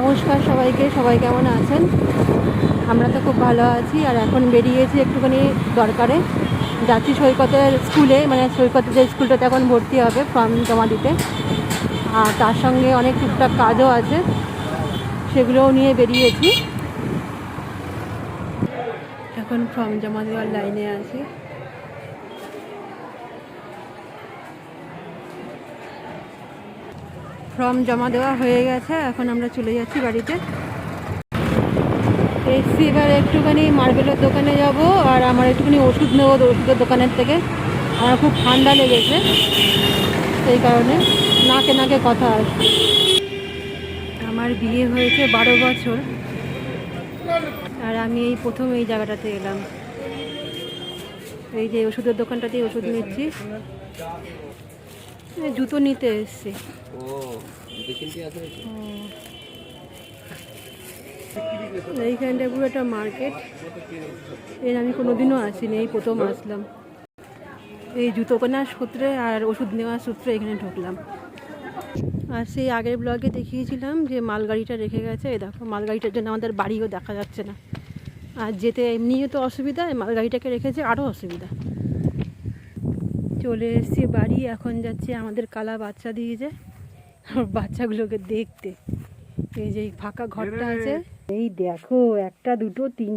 নমস্কার সবাইকে, সবাই কেমন আছেন? আমরা তো খুব ভালো আছি। আর এখন বেরিয়েছি একটুখানি দরকারে, যাচ্ছি সৈকতের স্কুলে, মানে সৈকতের যে স্কুলটাতে এখন ভর্তি হবে ফর্ম জমা দিতে। আর তার সঙ্গে অনেক টুকটাক কাজও আছে, সেগুলোও নিয়ে বেরিয়েছি। এখন ফর্ম জমা দেওয়ার লাইনে আছি। ফর্ম জমা দেওয়া হয়ে গেছে, এখন আমরা চলে যাচ্ছি বাড়িতে। এসছি এবার একটুখানি মার্বেলের দোকানে যাব, আর আমার একটুখানি ওষুধ নেবো ওষুধের দোকানের থেকে। আমার খুব ঠান্ডা লেগেছে, সেই কারণে নাকে নাকে কথা আসছে। আমার বিয়ে হয়েছে 12 বছর, আর আমি এই প্রথম এই জায়গাটাতে এলাম। এই যে ওষুধের দোকানটাতেই ওষুধ নিচ্ছি, জুতো নিতে এসছি। এইখানটা পুরো একটা মার্কেট, এর আমি কোনোদিনও আসিনি, এই প্রথম আসলাম। এই জুতো কেনার সূত্রে আর ওষুধ নেওয়ার সূত্রে এখানে ঢুকলাম। আর সেই আগের ব্লগে দেখিয়েছিলাম যে মালগাড়িটা রেখে গেছে, এই দেখো মালগাড়িটার জন্য আমাদের বাড়িও দেখা যাচ্ছে না। আর যেতে এমনিও তো অসুবিধা, মালগাড়িটাকে রেখেছে আরও অসুবিধা। চলে এসেছি বাড়ি, এখন যাচ্ছি আমাদের কালা বাচ্চা দিয়েছে বাচ্চাগুলোকে দেখতে। এই যে ফাঁকা ঘরটা আছে, এই দেখো 1 2 3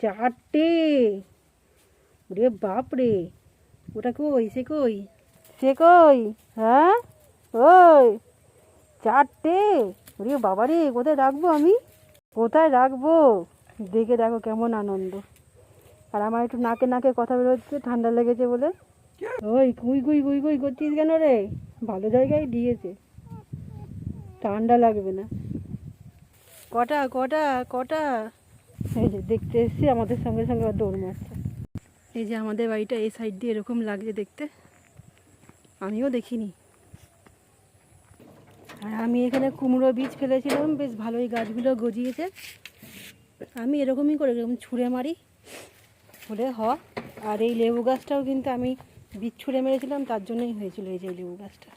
4 রে বাপ রে, ওটা কই, সে কই, সে কই? হ্যাঁ ওই 4টে, ওরে বাবা রে, কোথায় রাখবো আমি, কোথায় রাখবো? দেখে দেখো কেমন আনন্দ। আর আমার একটু নাকে নাকে কথা বেরোচ্ছে, ঠান্ডা লেগেছে বলে। ওই কুই কুই কুই কুই করছিস কেন রে? ভালো জায়গায় দিয়েছে, ঠান্ডা লাগবে না। কটা কটা কটা? এই যে দেখতে এসছি, আমাদের সঙ্গে সঙ্গে দৌড় মারছে। এই যে আমাদের বাড়িটা এই সাইড দিয়ে এরকম লাগছে দেখতে, আমিও দেখিনি। আর আমি এখানে কুমড়ো বীজ ফেলেছিলাম, বেশ ভালোই গাছগুলো গজিয়েছে। আমি এরকমই করে এরকম ছুঁড়ে মারি, হলে হয়। আর এই লেবু গাছটাও কিন্তু আমি বীজ ছুঁড়ে মেরেছিলাম, তার জন্যই হয়েছিল। এই যে লেবু গাছটা,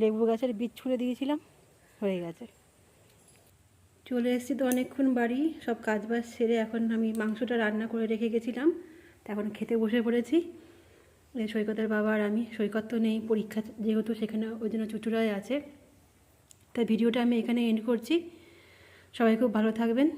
লেবু গাছের বীজ ছুঁড়ে দিয়েছিলাম, হয়ে গেছে। চলে এসেছি তো অনেকক্ষণ বাড়ি, সব কাজবাজ সেরে এখন আমি মাংসটা রান্না করে রেখে গেছিলাম, এখন খেতে বসে পড়েছি। সৈকতের বাবা আর আমি। সৈকত তো নেই, পরীক্ষা যেহেতু, সেখানে ওই জন্য চুচুড়ায় আছে। তাই ভিডিওটা আমি এখানে এন্ড করছি। সবাই খুব ভালো থাকবেন।